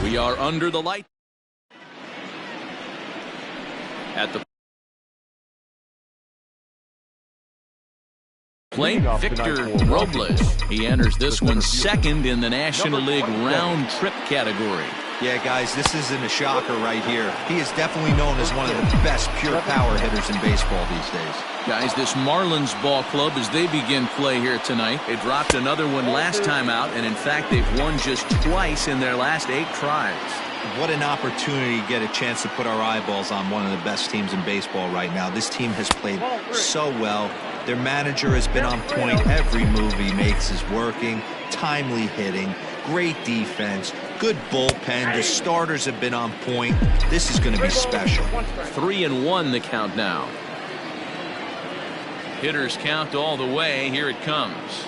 We are under the light at the plate. Victor Robles. He enters this one second in the National League round trip category. Yeah, guys, this isn't a shocker right here. He is definitely known as one of the best pure power hitters in baseball these days. Guys, this Marlins ball club, as they begin play here tonight, they dropped another one last time out, and in fact, they've won just twice in their last 8 tries. What an opportunity to get a chance to put our eyeballs on one of the best teams in baseball right now. This team has played so well. Their manager has been on point. Every move he makes is working. Timely hitting. Great defense. Good bullpen. The starters have been on point. This is going to be special. 3-1 the count now. Hitters count all the way. Here it comes.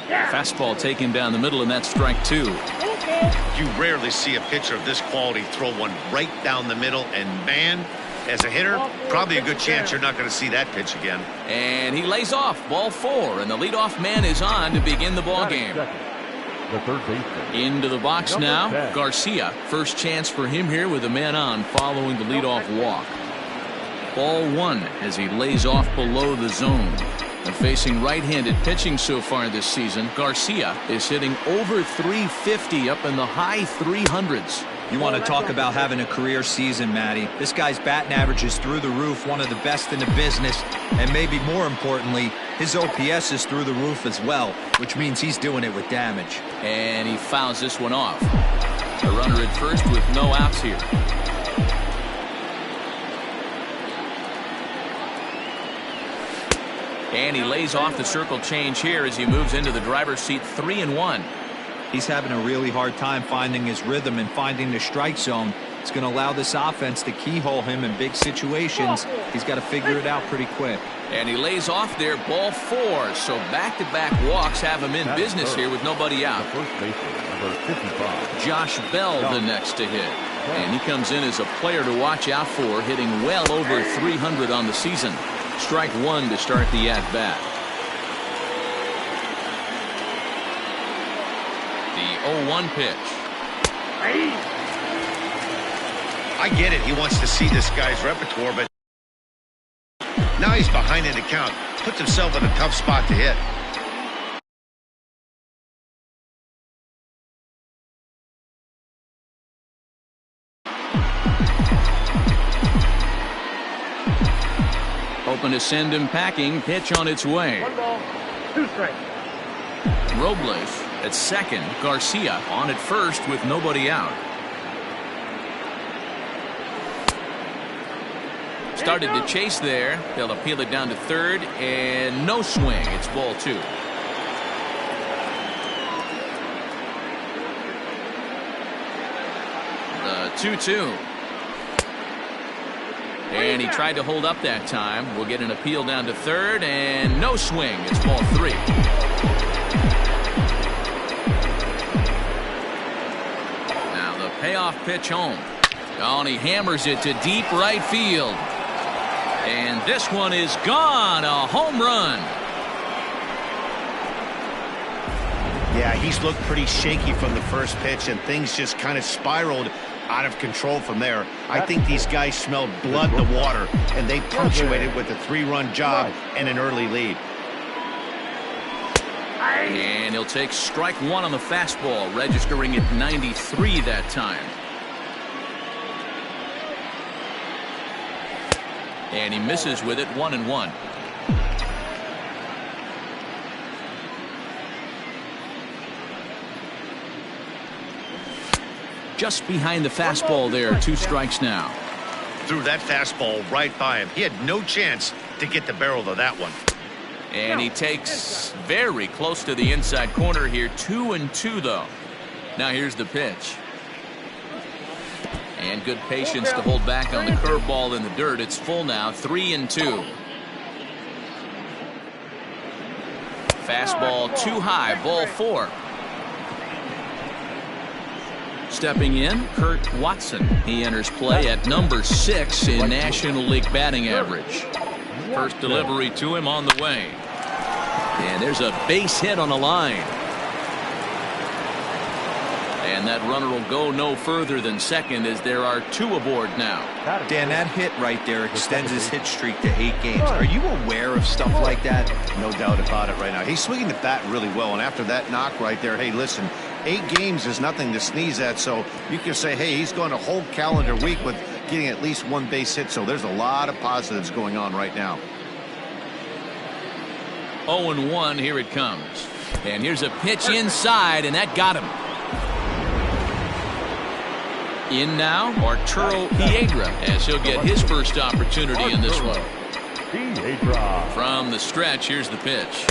Fastball taken down the middle, and that's strike 2. You rarely see a pitcher of this quality throw one right down the middle, and man, as a hitter, probably a good chance you're not going to see that pitch again. And he lays off. Ball 4, and the leadoff man is on to begin the ball game. The third baseman. Into the box now, Garcia. First chance for him here with a man on following the leadoff walk. Ball 1 as he lays off below the zone. And facing right-handed pitching so far this season, Garcia is hitting over 350 up in the high 300s. You want to talk about having a career season, Matty. This guy's batting average is through the roof, one of the best in the business, and maybe more importantly, his OPS is through the roof as well, which means he's doing it with damage. And he fouls this one off. A runner at first with no outs here. And he lays off the circle change here as he moves into the driver's seat. 3-1. He's having a really hard time finding his rhythm and finding the strike zone. It's going to allow this offense to keyhole him in big situations. He's got to figure it out pretty quick. And he lays off there. Ball 4. So back-to-back walks have him in business here with nobody out. First baseman, number 55. Josh Bell the next to hit. And he comes in as a player to watch out for, hitting well over 300 on the season. Strike 1 to start the at-bat. The 0-1 pitch. I get it. He wants to see this guy's repertoire, but now he's behind in the count. Puts himself in a tough spot to hit. Hoping to send him packing. Pitch on its way. 1 ball, 2 strikes. Robles at second. Garcia on at first with nobody out. Started to chase there. They'll appeal it down to third, and no swing. It's ball 2. The 2-2. And he tried to hold up that time. We'll get an appeal down to third, and no swing. It's ball 3. Now the payoff pitch home. Oh, and he hammers it to deep right field. And this one is gone. A home run. Yeah, he's looked pretty shaky from the first pitch, and things just kind of spiraled out of control from there. I think these guys smelled blood in the water, and they punctuated with a 3-run job and an early lead. And he'll take strike 1 on the fastball, registering at 93 that time. And he misses with it. 1-1. Just behind the fastball there. 2 strikes now. Threw that fastball right by him. He had no chance to get the barrel of that one. And he takes very close to the inside corner here. 2-2 though. Now here's the pitch. And good patience to hold back on the curveball in the dirt. It's full now. 3-2. Fastball too high. Ball 4. Stepping in, Kurt Watson. He enters play at number 6 in National League batting average. First delivery to him on the way. And there's a base hit on the line. And that runner will go no further than second as there are 2 aboard now. Dan, that hit right there extends his hit streak to 8 games. Are you aware of stuff like that? No doubt about it right now. He's swinging the bat really well, and after that knock right there, hey, listen, 8 games is nothing to sneeze at, so you can say, hey, he's going a whole calendar week with getting at least 1 base hit, so there's a lot of positives going on right now. 0-1, here it comes. And here's a pitch inside, and that got him. In now, Arturo Piedra, as he'll get his first opportunity in this one. From the stretch, here's the pitch.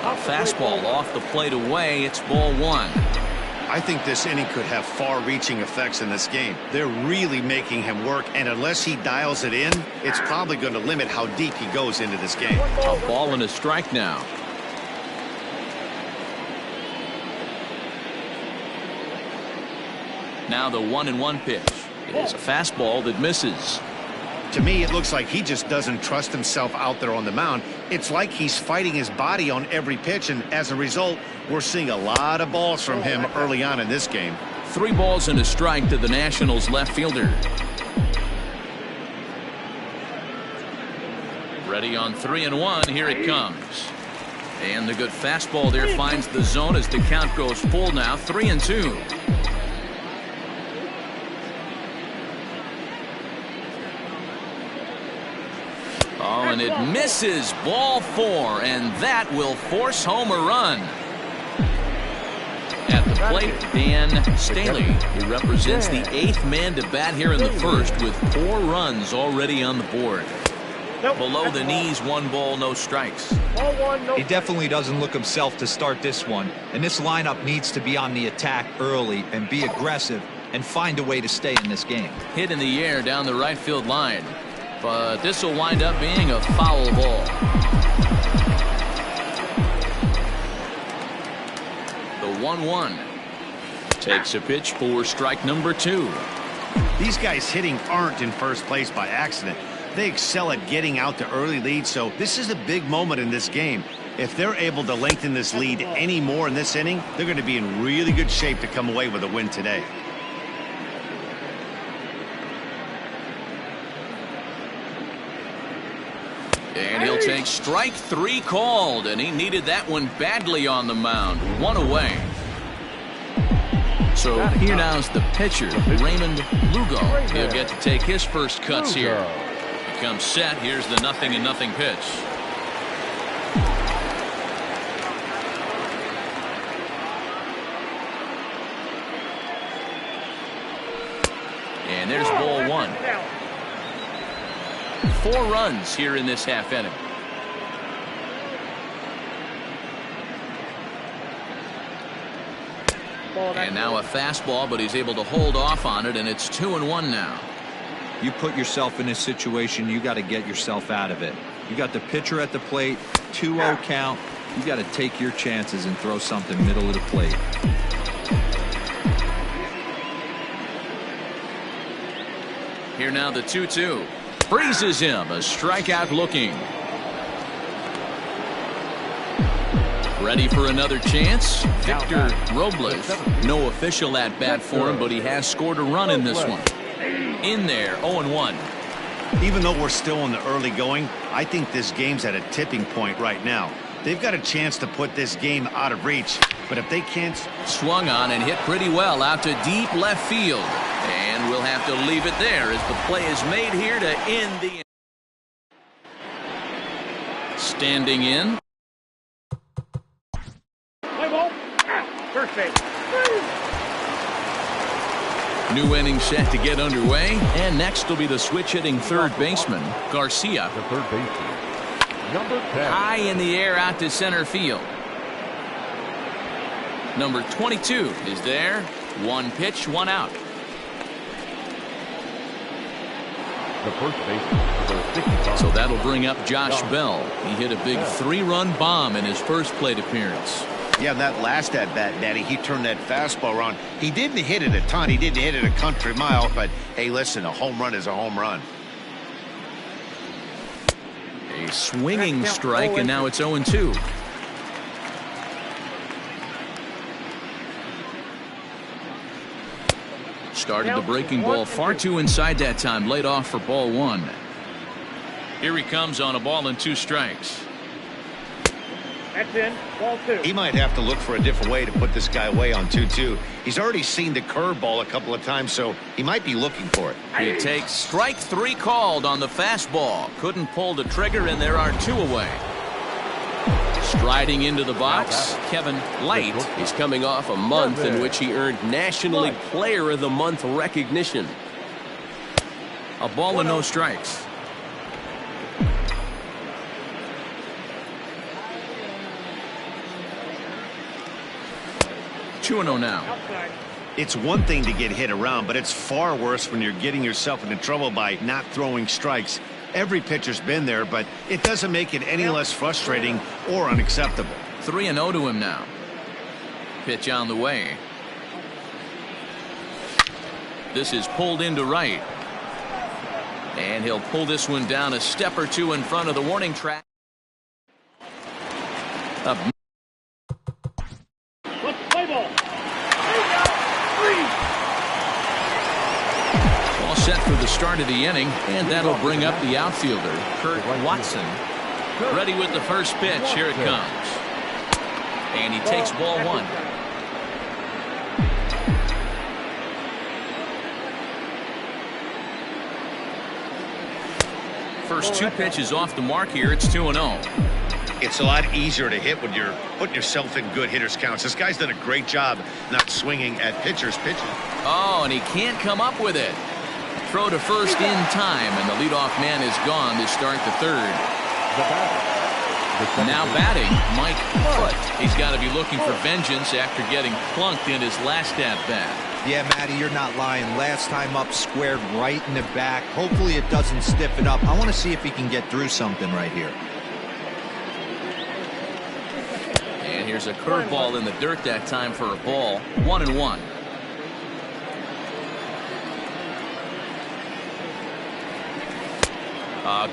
A fastball off the plate away. It's ball 1. I think this inning could have far-reaching effects in this game. They're really making him work, and unless he dials it in, it's probably going to limit how deep he goes into this game. A ball and a strike now. Now the 1-1 pitch. It is a fastball that misses. To me, it looks like he just doesn't trust himself out there on the mound. It's like he's fighting his body on every pitch, and as a result, we're seeing a lot of balls from him early on in this game. 3 balls and a strike to the Nationals left fielder. Ready on 3-1, here it comes. And the good fastball there finds the zone as the count goes full now, 3-2. Oh, and it misses, ball 4, and that will force home a run. At the plate, Dan Staley, who represents the 8th man to bat here in the first with 4 runs already on the board. Below the knees, 1 ball, no strikes. He definitely doesn't look himself to start this one, and this lineup needs to be on the attack early and be aggressive and find a way to stay in this game. Hit in the air down the right field line. But this will wind up being a foul ball. The 1-1 takes a pitch for strike number 2. These guys hitting aren't in first place by accident. They excel at getting out to early leads, so this is a big moment in this game. If they're able to lengthen this lead any more in this inning, they're going to be in really good shape to come away with a win today. And he'll take strike 3 called, and he needed that one badly on the mound. 1 away. So here now's the pitcher, Raymond Lugo. He'll get to take his first cuts here. He comes set. Here's the 0-0 pitch. And there's ball 1. 4 runs here in this half inning. And now a fastball, but he's able to hold off on it, and it's 2-1 now. You put yourself in this situation, you got to get yourself out of it. You got the pitcher at the plate, 2-0 count. You got to take your chances and throw something middle of the plate. Here now the 2-2. Freezes him, a strikeout looking. Ready for another chance? Victor Robles. No official at bat for him, but he has scored a run in this one. In there, 0-1. Even though we're still in the early going, I think this game's at a tipping point right now. They've got a chance to put this game out of reach, but if they can't... Swung on and hit pretty well out to deep left field. And we'll have to leave it there as the play is made here to end the... Standing in. First base. New inning set to get underway, and next will be the switch-hitting third baseman, Garcia. The third baseman, number 10. High in the air out to center field. Number 22 is there. 1 pitch, 1 out. The first baseman, number 65. So that'll bring up Josh Bell. He hit a big 3-run bomb in his first plate appearance. Yeah, that last at-bat, Daddy, he turned that fastball around. He didn't hit it a ton. He didn't hit it a country mile, but, hey, listen, a home run is a home run. A swinging strike, and now it's 0-2. Started the breaking ball far too inside that time. Laid off for ball 1. Here he comes on a ball and 2 strikes. That's in. Ball 2. He might have to look for a different way to put this guy away on 2-2. He's already seen the curveball a couple of times, so he might be looking for it. He takes strike 3 called on the fastball. Couldn't pull the trigger, and there are 2 away. Striding into the box, Kevin Light. He's coming off a month in which he earned National League Player of the Month recognition. A ball and no strikes. Two and 0 now. It's one thing to get hit around, but it's far worse when you're getting yourself into trouble by not throwing strikes. Every pitcher's been there, but it doesn't make it any less frustrating or unacceptable. 3-0 to him now. Pitch on the way. This is pulled into right. And he'll pull this one down a step or 2 in front of the warning track. Up. Let's play ball. All set for the start of the inning, and that'll bring up the outfielder, Kurt Watson. Ready with the first pitch. Here it comes. And he takes ball 1. First 2 pitches off the mark here. It's 2-0. It's a lot easier to hit when you're putting yourself in good hitters' counts. This guy's done a great job not swinging at pitchers pitching. Oh, and he can't come up with it. Throw to first in time, and the leadoff man is gone to start the 3rd. Now batting, Mike Foote. He's got to be looking for vengeance after getting plunked in his last at-bat. Yeah, Matty, you're not lying. Last time up, squared right in the back. Hopefully it doesn't stiffen up. I want to see if he can get through something right here. And here's a curveball in the dirt that time for a ball. 1-1.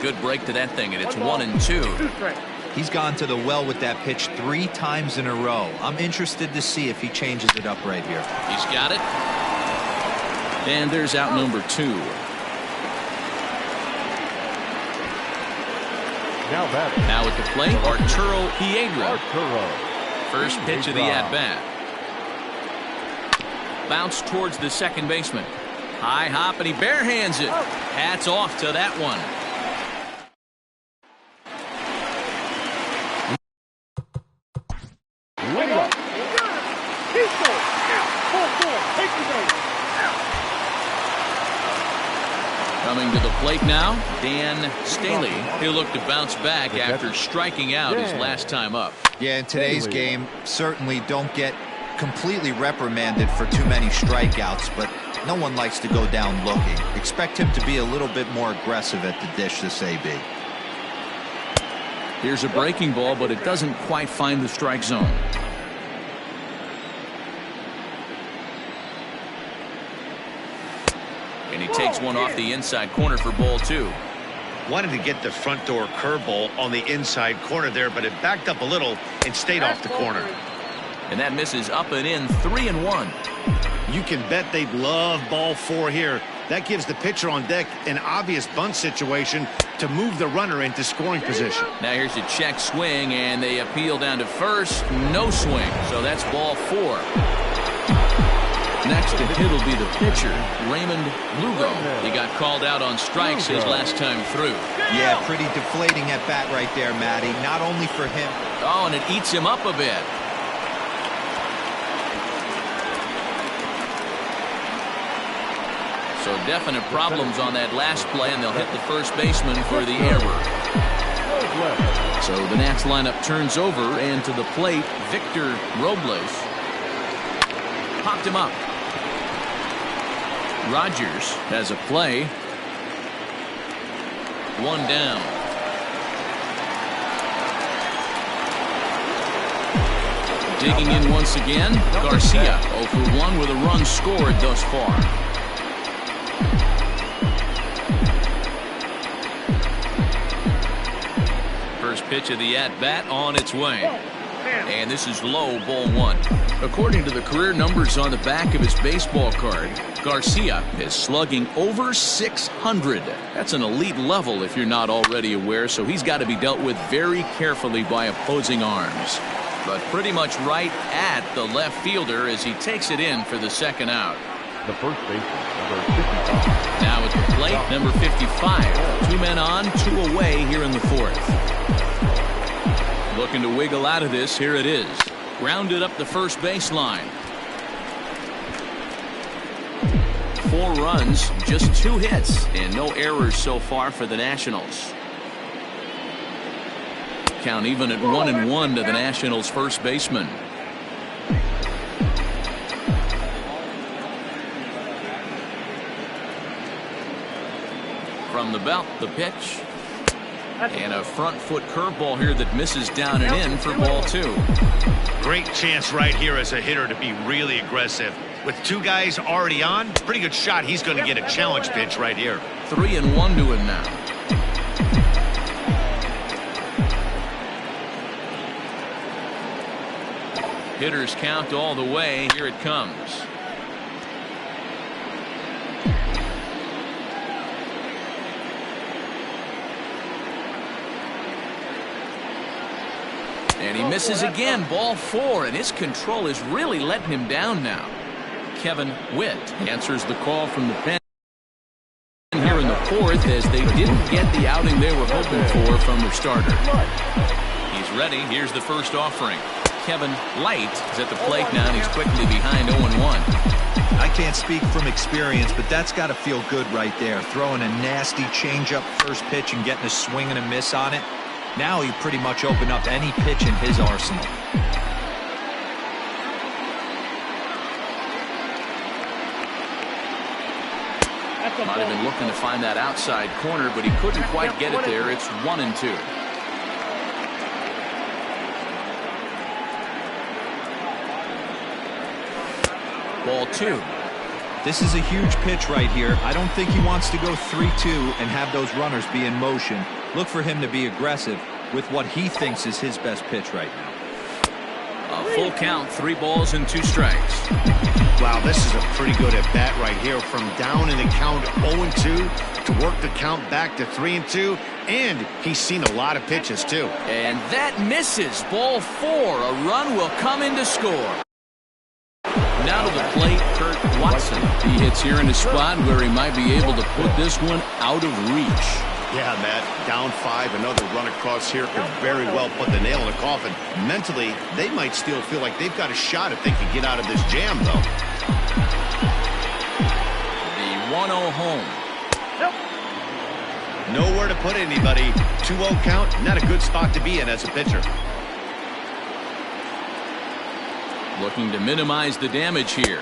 Good break to that thing, and it's 1-2. He's gone to the well with that pitch 3 times in a row. I'm interested to see if he changes it up right here. He's got it. And there's out number 2. Now at the plate, Arturo Piedra. First pitch of the at-bat. Bounce towards the second baseman. High hop, and he barehands it. Hats off to that one. Coming to the plate now, Dan Staley. He'll look to bounce back after striking out his last time up. Yeah, in today's game, certainly don't get completely reprimanded for too many strikeouts, but no one likes to go down looking. Expect him to be a little bit more aggressive at the dish this AB. Here's a breaking ball, but it doesn't quite find the strike zone. And he takes one off the inside corner for ball 2. Wanted to get the front door curveball on the inside corner there, but it backed up a little and stayed off the corner. And that misses up and in. 3-1. You can bet they'd love ball 4 here. That gives the pitcher on deck an obvious bunt situation to move the runner into scoring position. Now here's a check swing, and they appeal down to first. No swing. So that's ball 4. Next to hit will be the pitcher, Raymond Lugo. He got called out on strikes his last time through. Yeah, pretty deflating at bat right there, Matty. Not only for him. Oh, and it eats him up a bit. So definite problems on that last play, and they'll hit the first baseman for the error. So the Nats lineup turns over, and to the plate, Victor Robles. Popped him up. Rogers has a play. 1 down. Digging in once again, Garcia 0 for 1 with a run scored thus far. First pitch of the at-bat on its way. And this is low, ball one. According to the career numbers on the back of his baseball card, Garcia is slugging over 600. That's an elite level if you're not already aware, so he's got to be dealt with very carefully by opposing arms. But pretty much right at the left fielder as he takes it in for the second out. The first baseman, number 55. Now at the plate, number 55. 2 men on, 2 away here in the fourth. Looking to wiggle out of this. Here it is. Grounded up the first baseline. 4 runs, just 2 hits, and no errors so far for the Nationals. Count even at 1-1 to the Nationals' first baseman. From the belt, the pitch. And a front foot curveball here that misses down and in for ball 2. Great chance right here as a hitter to be really aggressive. With 2 guys already on, pretty good shot. He's going to get a challenge pitch right here. 3-1 to him now. Hitters count all the way. Here it comes. And he misses again, ball 4, and his control is really letting him down now. Kevin Witt answers the call from the pen here in the fourth as they didn't get the outing they were hoping for from their starter. He's ready. Here's the first offering. Kevin Light is at the plate now, and he's quickly behind 0-1. I can't speak from experience, but that's got to feel good right there. Throwing a nasty changeup first pitch and getting a swing and a miss on it. Now he pretty much opened up any pitch in his arsenal. Might have been looking to find that outside corner, but he couldn't quite get it there. It's 1-2. Ball 2. This is a huge pitch right here. I don't think he wants to go 3-2 and have those runners be in motion. Look for him to be aggressive with what he thinks is his best pitch right now. A full count, 3 balls and 2 strikes. Wow, this is a pretty good at bat right here. From down in the count 0-2 to work the count back to 3-2, and he's seen a lot of pitches too. And that misses. Ball 4. A run will come in to score. Now to the plate, Kurt Watson. He hits here in a spot where he might be able to put this one out of reach. Yeah, Matt, down 5, another run across here could very well put the nail in the coffin. Mentally, they might still feel like they've got a shot if they can get out of this jam, though. The 1-0 home. Nowhere to put anybody. 2-0 count, not a good spot to be in as a pitcher. Looking to minimize the damage here.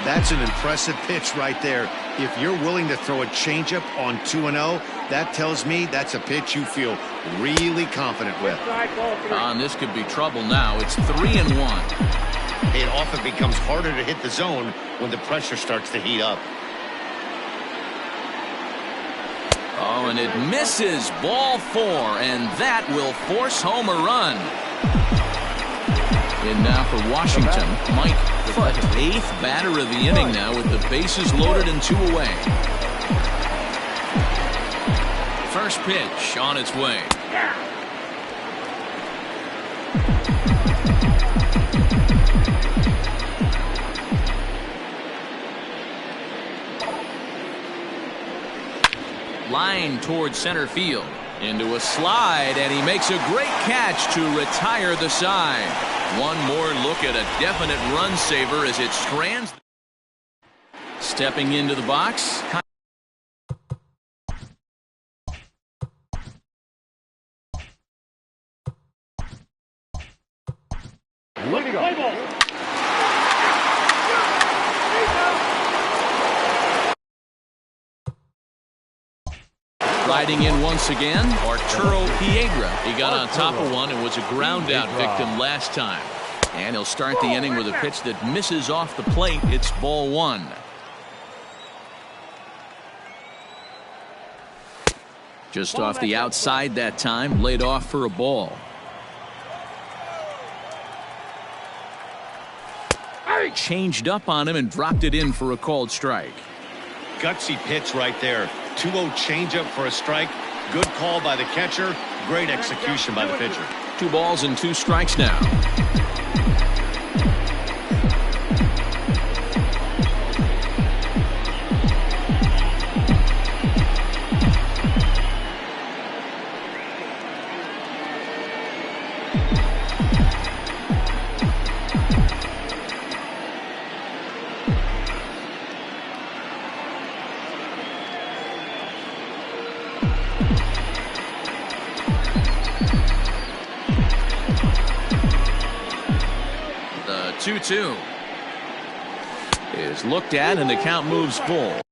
That's an impressive pitch right there. If you're willing to throw a changeup on 2-0, that tells me that's a pitch you feel really confident with. And this could be trouble now. It's 3-1. It often becomes harder to hit the zone when the pressure starts to heat up. Oh, and it misses. Ball 4, and that will force home a run. In now for Washington, Mike Foote, 8th batter of the inning now with the bases loaded and 2 away. First pitch on its way. Line towards center field. Into a slide, and he makes a great catch to retire the side. One more look at a definite run saver as it strands. Stepping into the box. Leading up. Riding in once again, Arturo Piedra. He got on top of one and was a ground out victim last time. And he'll start the inning with a pitch that misses off the plate. It's ball 1. Just off the outside that time, laid off for a ball. changed up on him and dropped it in for a called strike. Gutsy pitch right there. 2-0 changeup for a strike. Good call by the catcher. Great execution by the pitcher. 2 balls and 2 strikes now. The 2-2 is looked at, and the count moves full.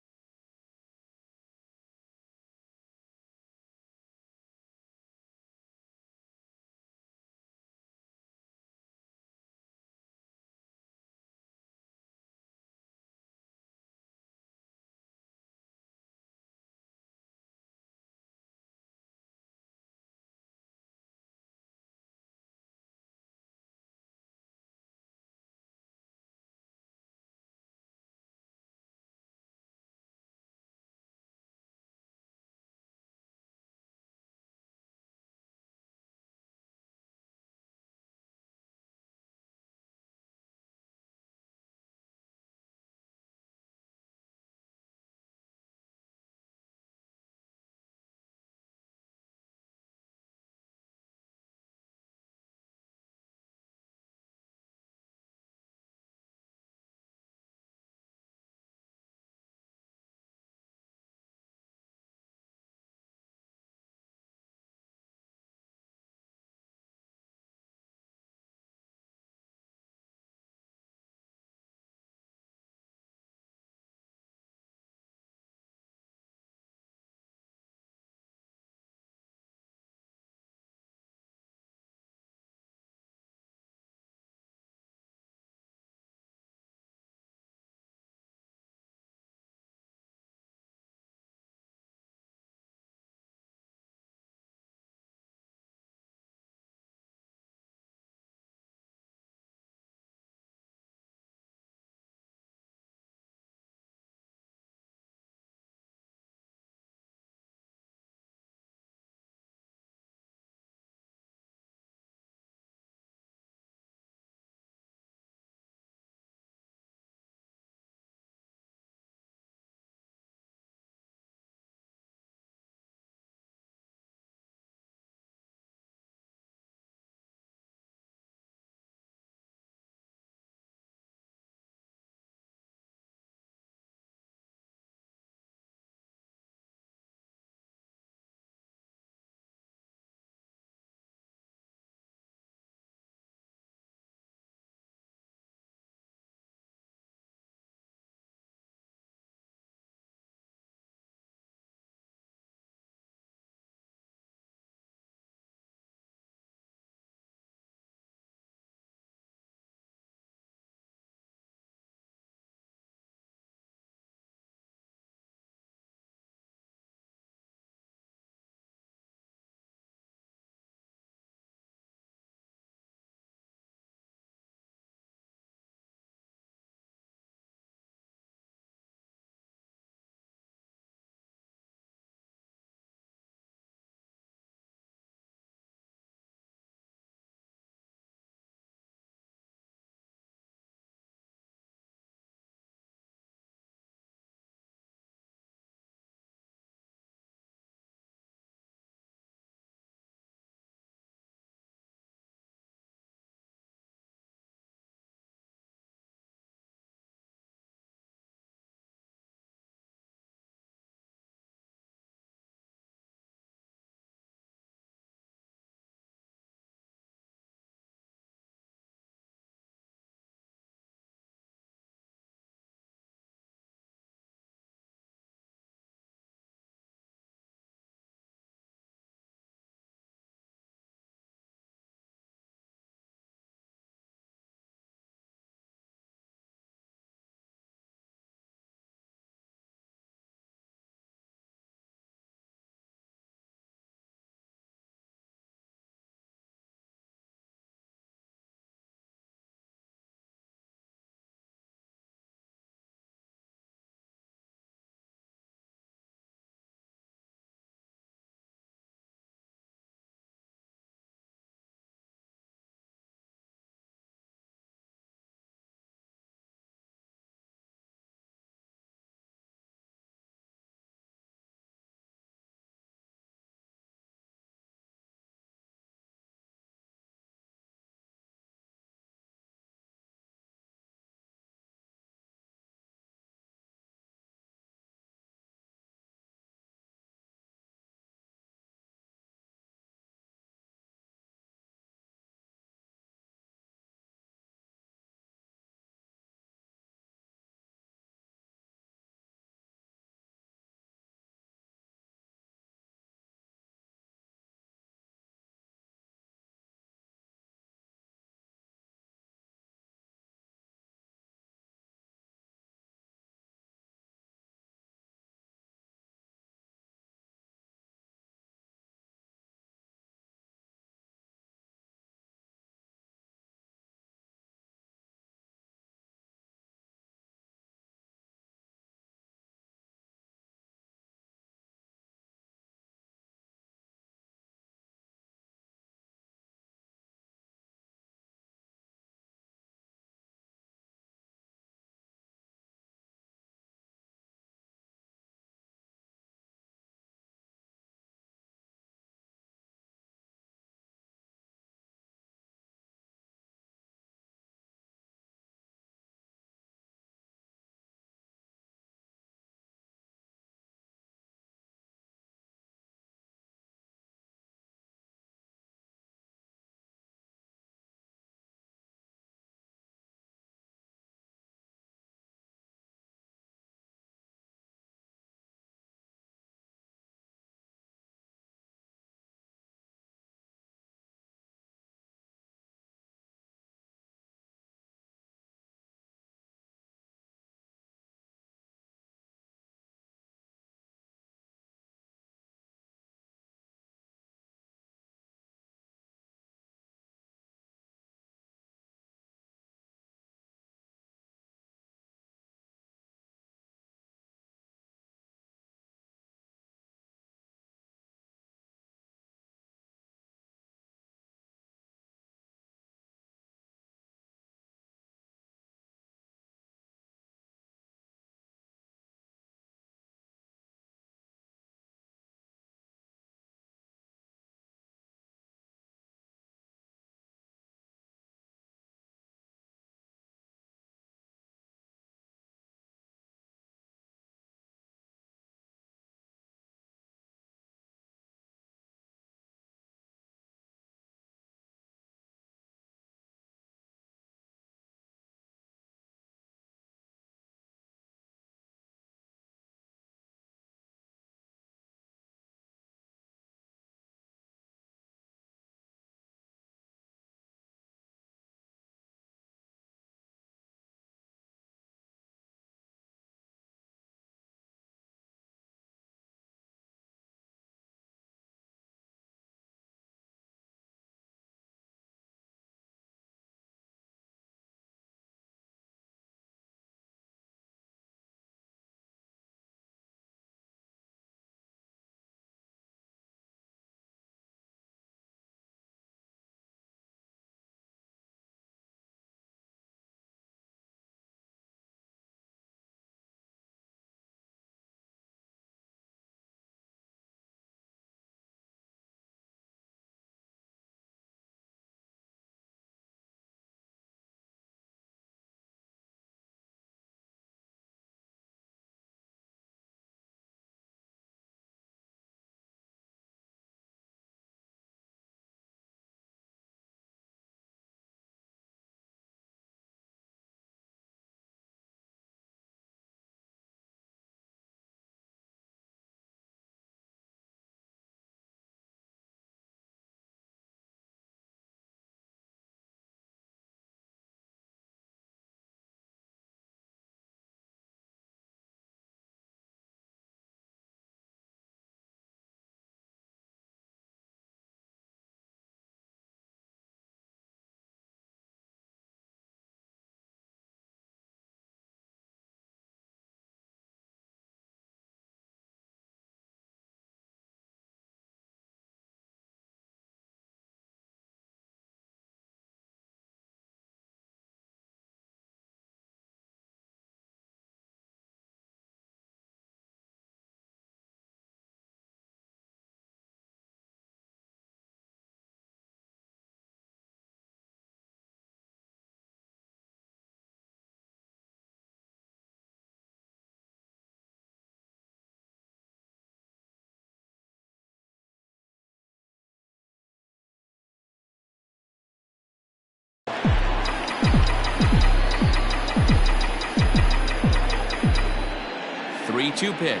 3-2 pitch.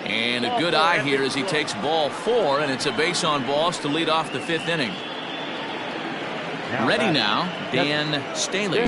And a good eye here as he takes ball 4, and it's a base on balls to lead off the 5th inning. Ready now, Dan Staley.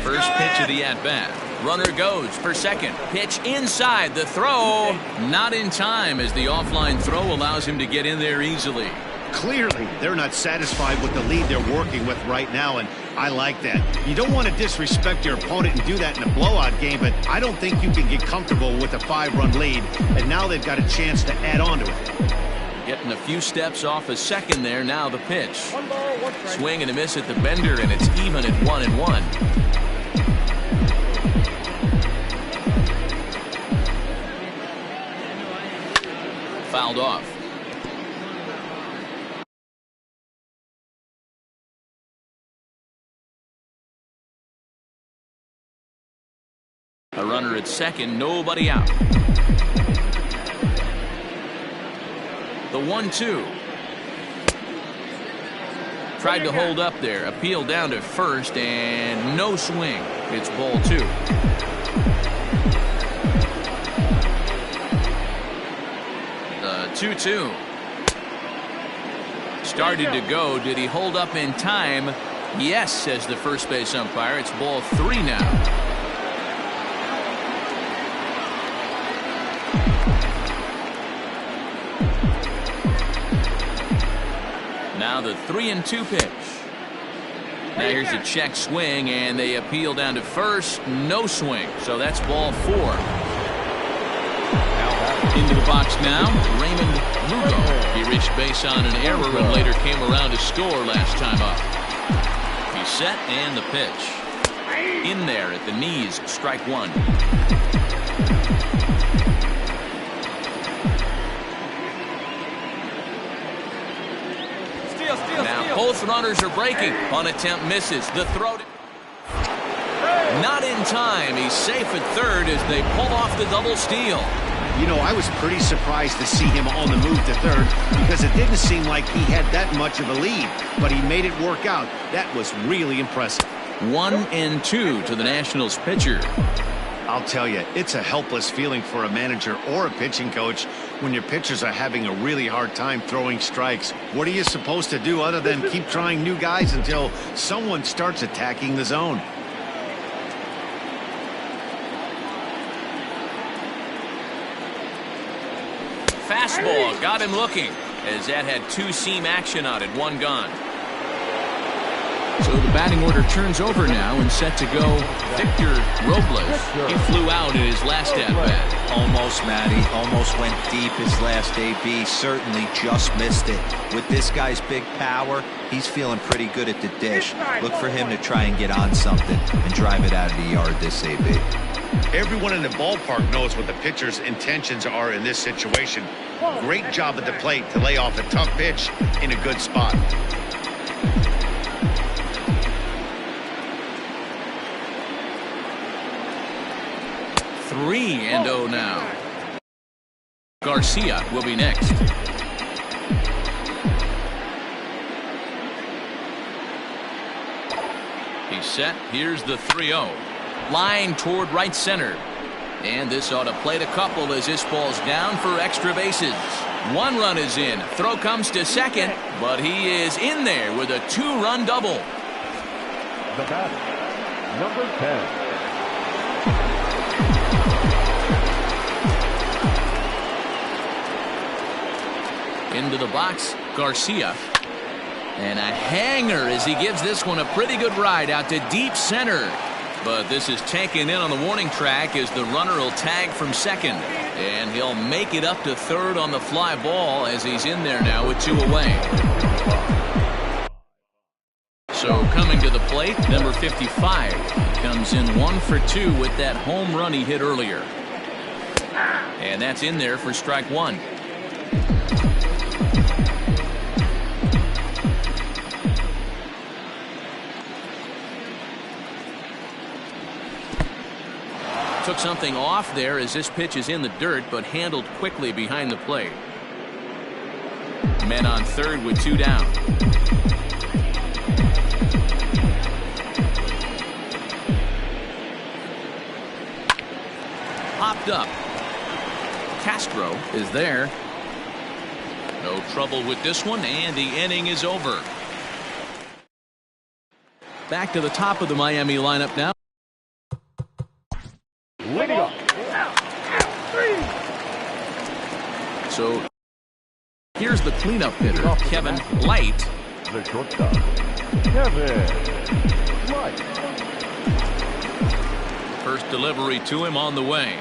First pitch of the at-bat. Runner goes for second. Pitch inside. The throw not in time as the offline throw allows him to get in there easily. Clearly, they're not satisfied with the lead they're working with right now, and I like that. You don't want to disrespect your opponent and do that in a blowout game, but I don't think you can get comfortable with a 5-run lead, and now they've got a chance to add on to it. Getting a few steps off a second there. Now the pitch. Swing and a miss at the bender, and it's even at 1-1. Fouled off. A runner at second, nobody out. The 1-2. Tried to hold up there. Appeal down to first, and no swing. It's ball 2. The 2-2. Started to go. Did he hold up in time? Yes, says the first base umpire. It's ball 3 now. Now the 3-2 pitch. Now here's a check swing, and they appeal down to first. No swing, so that's ball 4. Into the box now, Raymond Lugo. He reached base on an error and later came around to score last time up. He's set, and the pitch. In there at the knees, strike 1. Now both runners are breaking. On attempt misses. The throw. Not in time. He's safe at third as they pull off the double steal. You know, I was pretty surprised to see him on the move to third because it didn't seem like he had that much of a lead, but he made it work out. That was really impressive. 1-2 to the Nationals pitcher. I'll tell you, it's a helpless feeling for a manager or a pitching coach when your pitchers are having a really hard time throwing strikes. What are you supposed to do other than keep trying new guys until someone starts attacking the zone? Fastball got him looking as that had 2-seam action on it. 1 gone. So the batting order turns over now and set to go Victor Robles. He flew out in his last at-bat. Almost, Matty. Almost went deep his last AB. Certainly just missed it. With this guy's big power, he's feeling pretty good at the dish. Look for him to try and get on something and drive it out of the yard this AB. Everyone in the ballpark knows what the pitcher's intentions are in this situation. Great job at the plate to lay off a tough pitch in a good spot. Three and 0 now. Garcia will be next. He's set. Here's the 3-0. Line toward right center. And this ought to plate a couple as this ball's down for extra bases. 1 run is in. Throw comes to second, but he is in there with a 2-run double. The batter, number 10. Into the box, Garcia. And a hanger as he gives this one a pretty good ride out to deep center. But this is taken in on the warning track as the runner will tag from second. And he'll make it up to third on the fly ball as he's in there now with 2 away. So coming to the plate, number 55 comes in 1 for 2 with that home run he hit earlier. And that's in there for strike 1. Took Showed something off there as this pitch is in the dirt, but handled quickly behind the plate. Men on third with 2 down. Popped up. Castro is there. No trouble with this one, and the inning is over. Back to the top of the Miami lineup now. Leading off. So here's the cleanup hitter, Kevin Light. The shortstop, Kevin Light. First delivery to him on the way.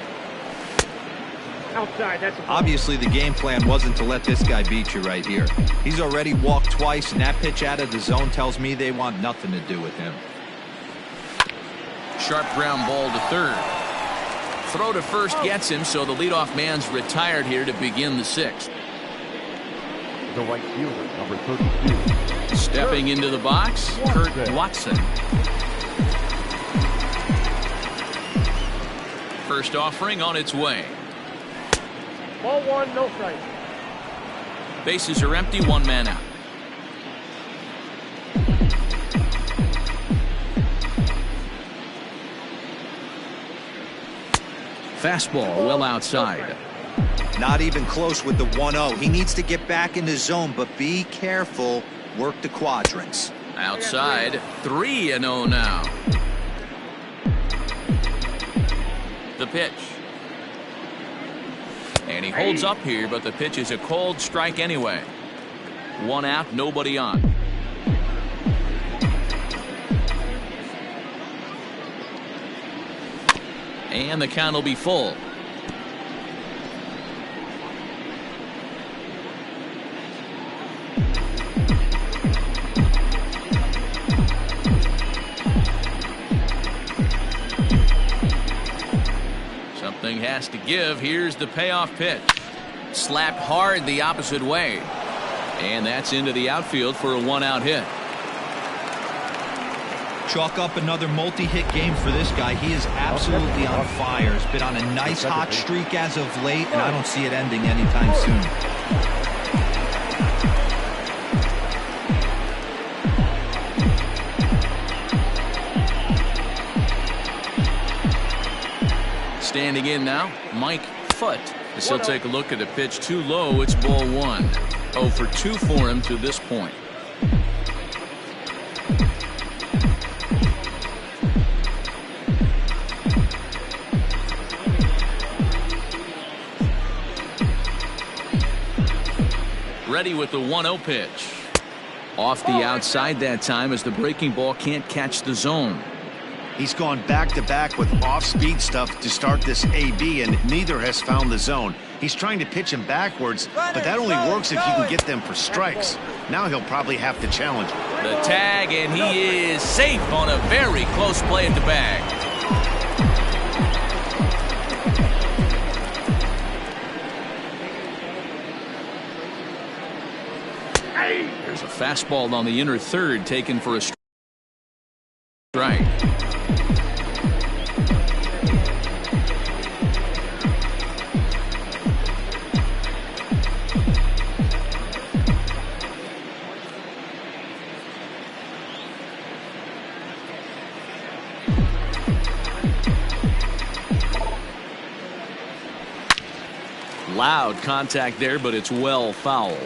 Outside, that's Obviously, the game plan wasn't to let this guy beat you right here. He's already walked twice, and that pitch out of the zone tells me they want nothing to do with him. Sharp ground ball to third. Throw to first gets him, so the leadoff man's retired here to begin the 6th. The right fielder, number 32. Stepping into the box, Kurt Watson. First offering on its way. ball 1, no strike. Bases are empty, 1 man out. Fastball well outside. Not even close with the 1-0. He needs to get back in the zone, but be careful. Work the quadrants. Outside, 3-0 now. The pitch. And he holds up here, but the pitch is a cold strike anyway. 1 out, nobody on. And the count will be full. Something has to give. Here's the payoff pitch. Slapped hard the opposite way. And that's into the outfield for a 1-out hit. Chalk up another multi-hit game for this guy. He is absolutely on fire. He's been on a nice hot streak as of late, and I don't see it ending anytime soon. Standing in now, Mike Foote. As he'll take a look at a pitch too low, it's ball 1. 0 for 2 for him to this point. Ready with the 1-0 pitch. Off the outside that time as the breaking ball can't catch the zone. He's gone back-to-back with off-speed stuff to start this AB, and neither has found the zone. He's trying to pitch him backwards, but that only works if you can get them for strikes. Now he'll probably have to challenge him. The tag, and he is safe on a very close play at the bag. There's a fastball on the inner third taken for a strike. Loud contact there, but it's well foul.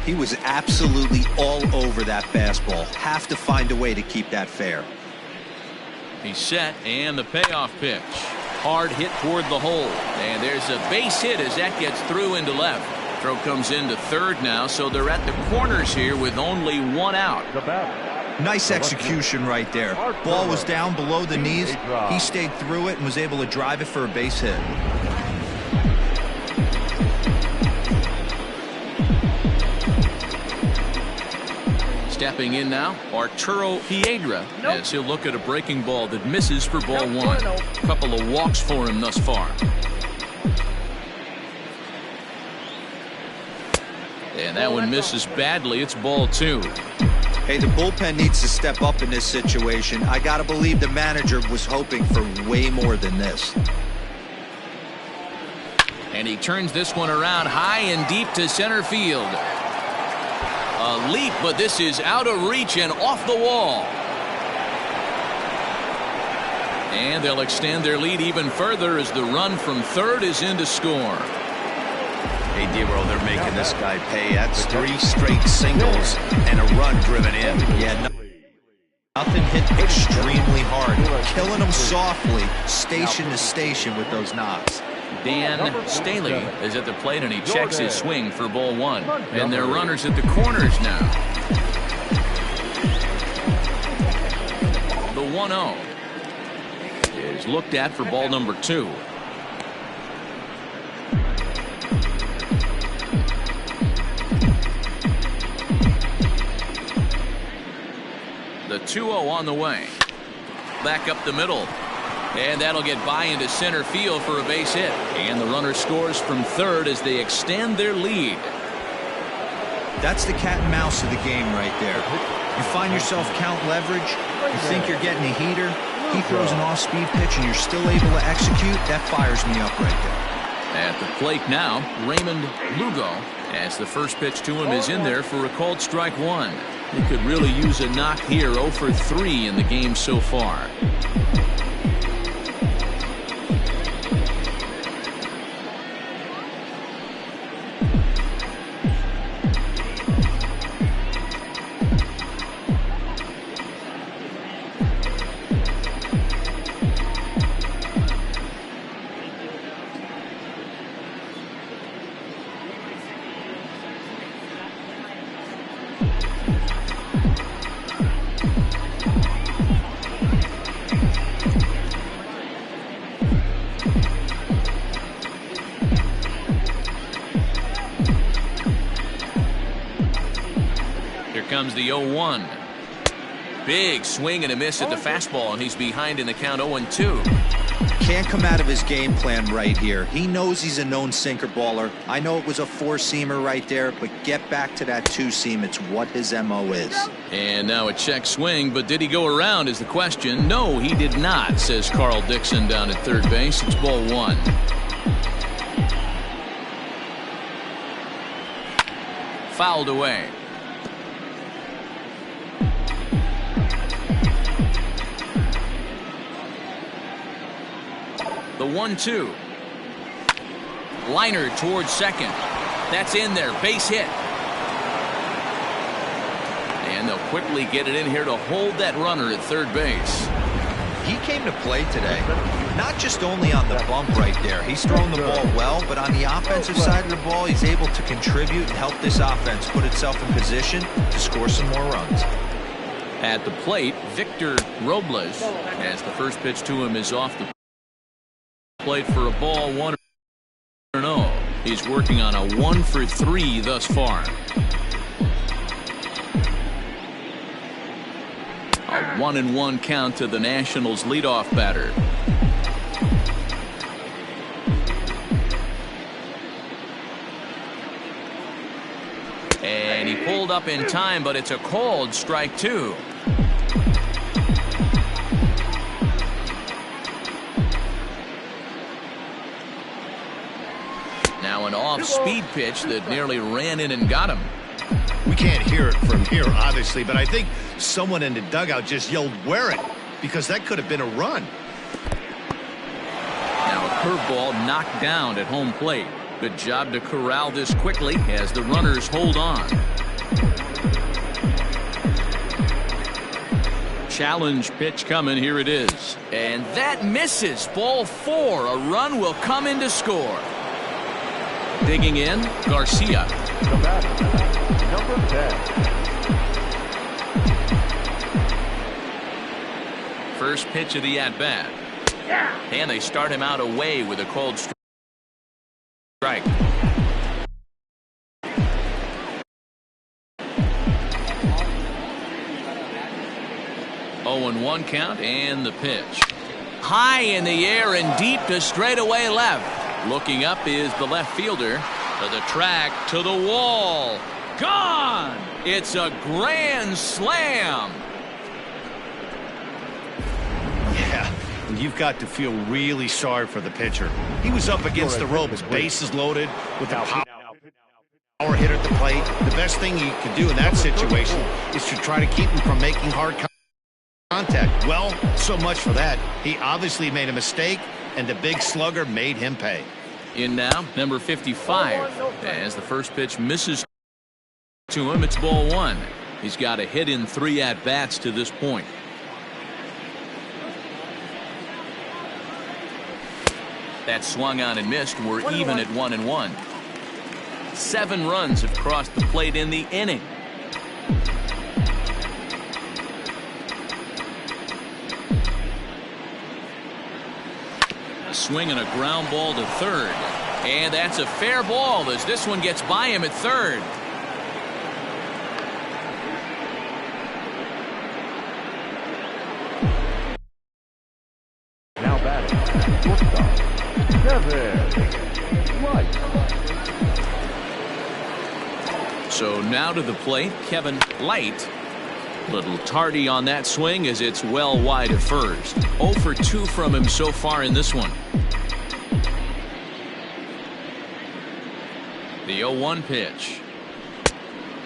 He was absolutely all over that fastball. Have to find a way to keep that fair. He's set, and the payoff pitch. Hard hit toward the hole. And there's a base hit as that gets through into left. Throw comes into third now, so they're at the corners here with only 1 out. The batter. Nice execution right there. Ball was down below the knees. He stayed through it and was able to drive it for a base hit. Stepping in now, Arturo Piedra, as he'll look at a breaking ball that misses for ball 1. A couple of walks for him thus far. And that one misses badly. It's ball 2. Hey, the bullpen needs to step up in this situation. I got to believe the manager was hoping for way more than this. And he turns this one around high and deep to center field. A leap, but this is out of reach and off the wall. And they'll extend their lead even further as the run from third is in to score. Hey, Dero, they're making this guy pay. That's 3 straight singles and a run driven in. Yeah, nothing hit extremely hard. Killing them softly, station to station with those knocks. Dan Staley is at the plate, and he checks his swing for ball 1. And their runners at the corners now. The 1-0 is looked at for ball number 2. The 2-0 on the way. Back up the middle. And that'll get by into center field for a base hit. And the runner scores from third as they extend their lead. That's the cat and mouse of the game right there. You find yourself count leverage. You think you're getting a heater. He throws an off-speed pitch and you're still able to execute. That fires me up right there. At the plate now, Raymond Lugo, as the first pitch to him is in there for a called strike 1. He could really use a knock here. 0 for 3 in the game so far. Comes the 0-1. Big swing and a miss at the fastball, and he's behind in the count 0-2. Can't come out of his game plan right here. He knows he's a known sinker baller. I know it was a 4-seamer right there, but get back to that 2-seam. It's what his MO is. And now a check swing, but did he go around is the question. No, he did not, says Carl Dixon down at third base. It's ball 1. Fouled away. The 1-2. Liner towards second. That's in there. Base hit. And they'll quickly get it in here to hold that runner at third base. He came to play today, not just only on the bump right there. He's throwing the ball well, but on the offensive side of the ball, he's able to contribute and help this offense put itself in position to score some more runs. At the plate, Victor Robles, as the first pitch to him is off the plate for a ball 1-0. He's working on a 1 for 3 thus far. A 1-1 count to the Nationals leadoff batter. And he pulled up in time, but it's a called strike 2. Now an off-speed pitch that nearly ran in and got him. We can't hear it from here, obviously, but I think someone in the dugout just yelled, "Wear it," because that could have been a run. Now a curveball knocked down at home plate. Good job to corral this quickly as the runners hold on. Challenge pitch coming. Here it is. And that misses. Ball 4. A run will come in to score. Digging in, Garcia. The batter, number 10. First pitch of the at-bat. And they start him out away with a called strike. 0-1 count, and the pitch. High in the air and deep to straightaway left. Looking up is the left fielder. To the track, to the wall. Gone! It's a grand slam. Yeah, And you've got to feel really sorry for the pitcher. He was up against the ropes, bases loaded, with a power hitter at the plate. The best thing you could do in that situation is to try to keep him from making hard contact. Well, so much for that. He obviously made a mistake, and the big slugger made him pay. In now, number 55. As the first pitch misses to him, it's ball one. He's got a hit in 3 at-bats to this point. That swung on and missed. We're even at 1-1. 7 runs have crossed the plate in the inning. A swing and a ground ball to third. And that's a fair ball as this one gets by him at third. Now batting, shortstop, Kevin Light. So now to the plate, Kevin Light. Little tardy on that swing as it's well wide of first. 0 for 2 from him so far in this one. The 0-1 pitch.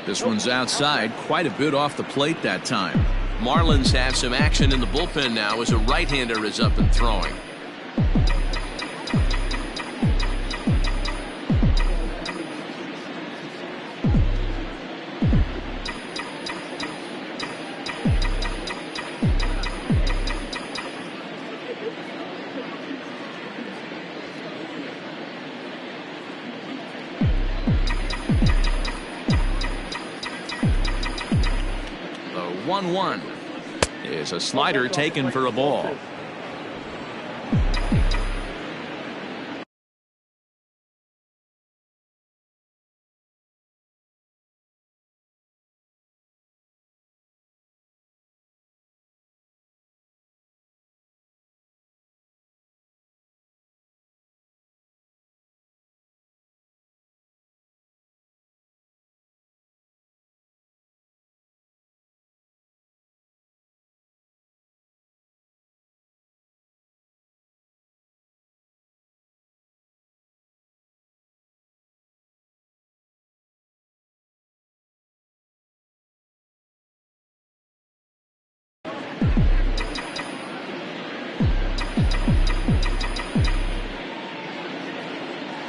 This one's outside, quite a bit off the plate that time. Marlins have some action in the bullpen now as a right-hander is up and throwing. The 1-1 is a slider taken for a ball.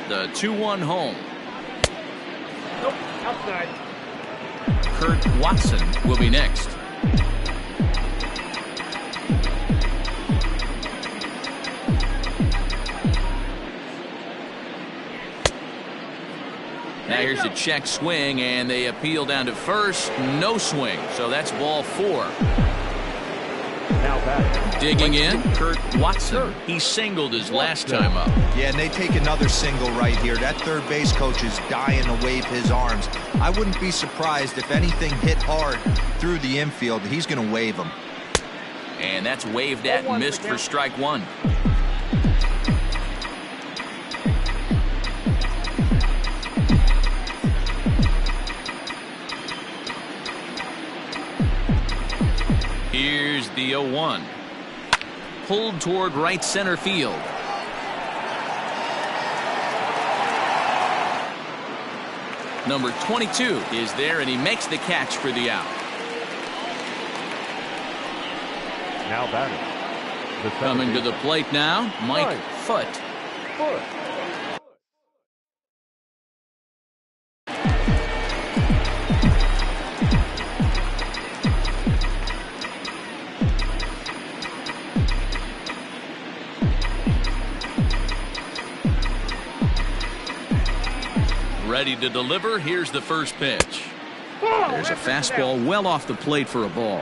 The 2-1 home. Nope, outside. Kurt Watson will be next. Now here's a check swing, and they appeal down to first. No swing, so that's ball 4. Now batting, Digging in, Kurt Watson. He singled his last time up. Yeah, and they take another single right here. That third base coach is dying to wave his arms. I wouldn't be surprised if anything hit hard through the infield. He's going to wave them. And that's waved at and missed for strike 1. Here's the 0-1. Pulled toward right center field. Number 22 is there, and he makes the catch for the out. now batting. The Coming to the plate now, Mike Foote. Ready to deliver. Here's the first pitch. There's a fastball well off the plate for a ball.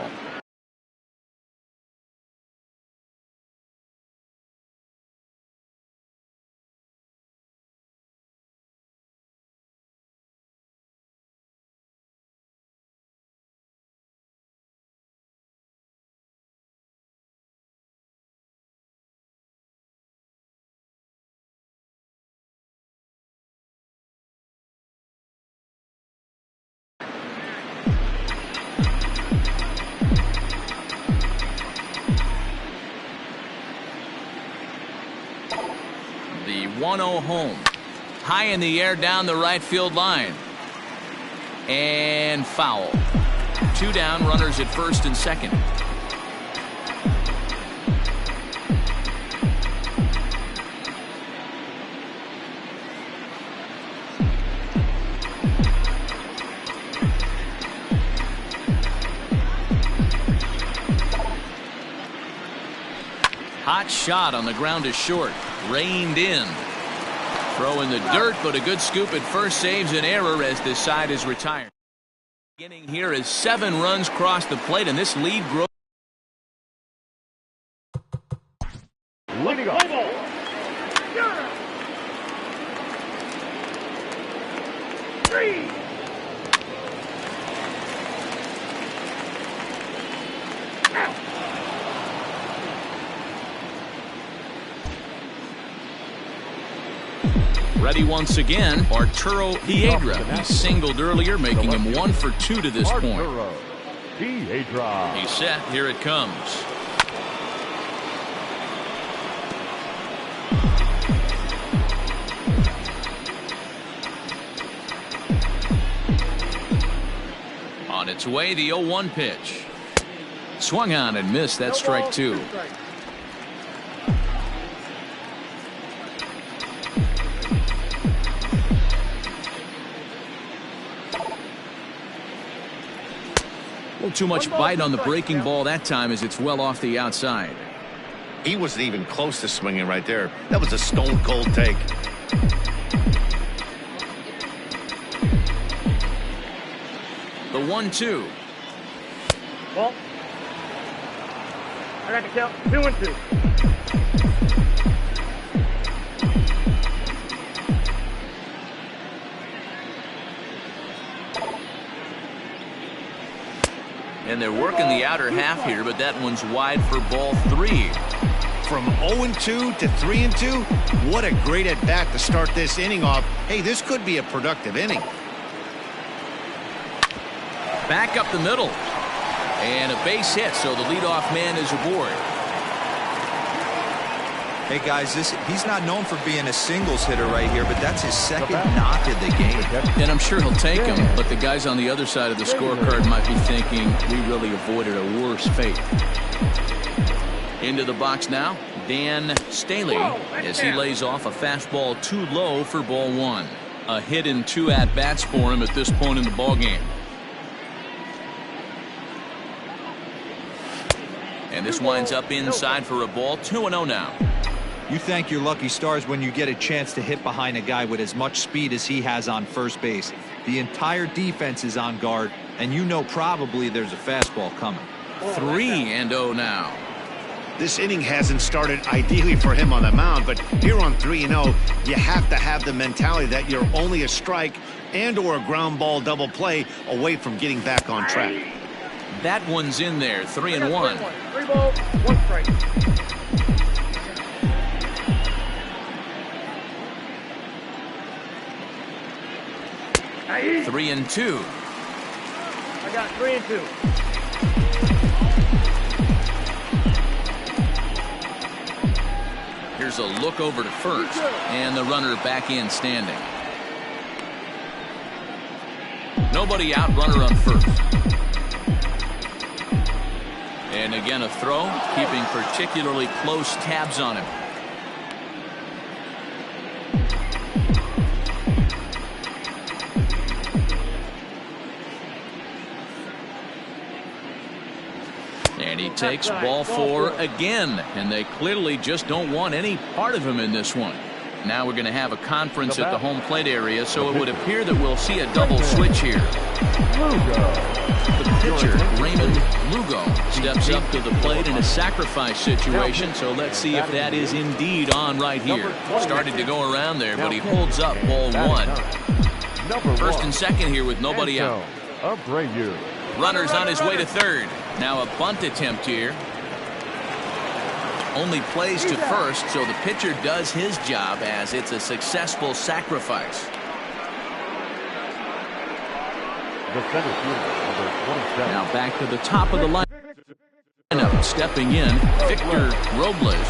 1-0 home. High in the air down the right field line. And foul. 2 down, runners at first and second. Hot shot on the ground is short. Reined in. Throw in the dirt, but a good scoop at first saves an error as this side is retired. Beginning here is 7 runs cross the plate, and this lead grows. Leading off. Three. Ready once again, Arturo Piedra. He singled earlier, making him 1 for 2 to this point. Arturo Piedra. He's set. Here it comes. On its way, the 0-1 pitch. Swung on and missed. That's strike 2. Too much bite on the breaking ball that time as it's well off the outside. He wasn't even close to swinging right there. That was a stone cold take. The 1-2. Well, I got to count 2-2. And they're working the outer half here, but that one's wide for ball 3. From 0-2 to 3-2, what a great at-bat to start this inning off. Hey, this could be a productive inning. Back up the middle. And a base hit, so the leadoff man is aboard. Hey guys, he's not known for being a singles hitter right here, but that's his second knock of the game. And I'm sure he'll take him, but the guys on the other side of the scorecard might be thinking we really avoided a worse fate. Into the box now, Dan Staley, as he lays off a fastball too low for ball 1. A hit in 2 at-bats for him at this point in the ballgame. And this winds up inside for a ball. 2-0 now. You thank your lucky stars when you get a chance to hit behind a guy with as much speed as he has on first base. The entire defense is on guard, and you know probably there's a fastball coming. 3-0 now. This inning hasn't started ideally for him on the mound, but here on 3-0, you have to have the mentality that you're only a strike and or a ground ball double play away from getting back on track. That one's in there. 3-1. 3 balls, 1 strike. 3-2. I got 3-2. Here's a look over to first, and the runner back in standing. Nobody out, runner on first. And again a throw, keeping particularly close tabs on him. And he takes ball 4 again, and they clearly just don't want any part of him in this one. Now we're going to have a conference at the home plate area, so it would appear that we'll see a double switch here. The pitcher, Raymond Lugo, steps up to the plate in a sacrifice situation, so let's see if that is indeed on right here. Started to go around there, but he holds up ball 1. First and second here with nobody out. Runner's on his way to third. Now a bunt attempt here. Only plays to first, so the pitcher does his job as it's a successful sacrifice. Now back to the top of the lineup. Stepping in, Victor Robles.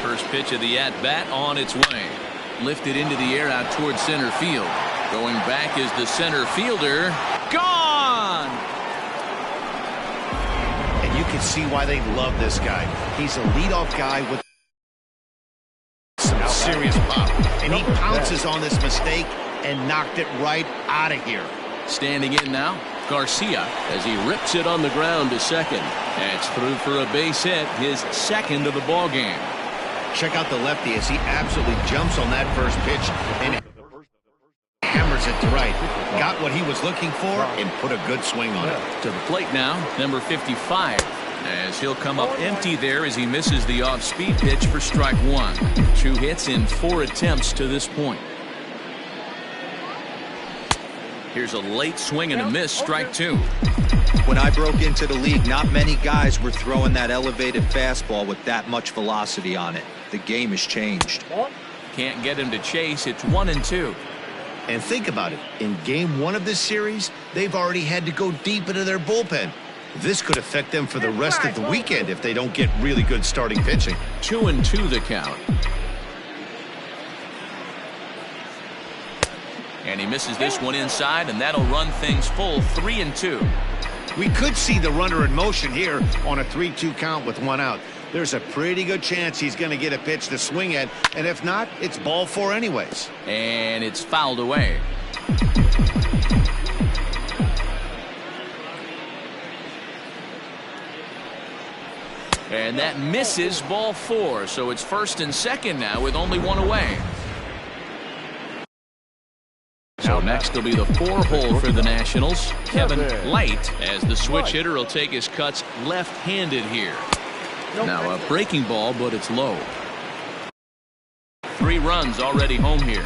First pitch of the at-bat on its way. Lifted into the air out towards center field. Going back is the center fielder. Gone! And you can see why they love this guy. He's a leadoff guy with some serious pop. And he pounces on this mistake and knocked it right out of here. Standing in now, Garcia, as he rips it on the ground to second. That's through for a base hit, his second of the ball game. Check out the lefty as he absolutely jumps on that first pitch and hammers it to right. Got what he was looking for and put a good swing on it. To the plate now, number 55. As he'll come up empty there as he misses the off-speed pitch for strike one. 2 hits in 4 attempts to this point. Here's a late swing and a miss, strike 2. When I broke into the league, not many guys were throwing that elevated fastball with that much velocity on it. The game has changed. Can't get him to chase. It's 1-2. And think about it. In game 1 of this series, they've already had to go deep into their bullpen. This could affect them for the rest of the weekend if they don't get really good starting pitching. 2-2 the count. And he misses this one inside, and that'll run things full 3-2. We could see the runner in motion here on a 3-2 count with 1 out. There's a pretty good chance he's going to get a pitch to swing at, and if not, it's ball 4 anyways. And it's fouled away. And that misses, ball 4, so it's first and second now with only 1 away. So next will be the 4-hole for the Nationals. Kevin Light, as the switch hitter, will take his cuts left-handed here. Now a breaking ball, but it's low. 3 runs already home here.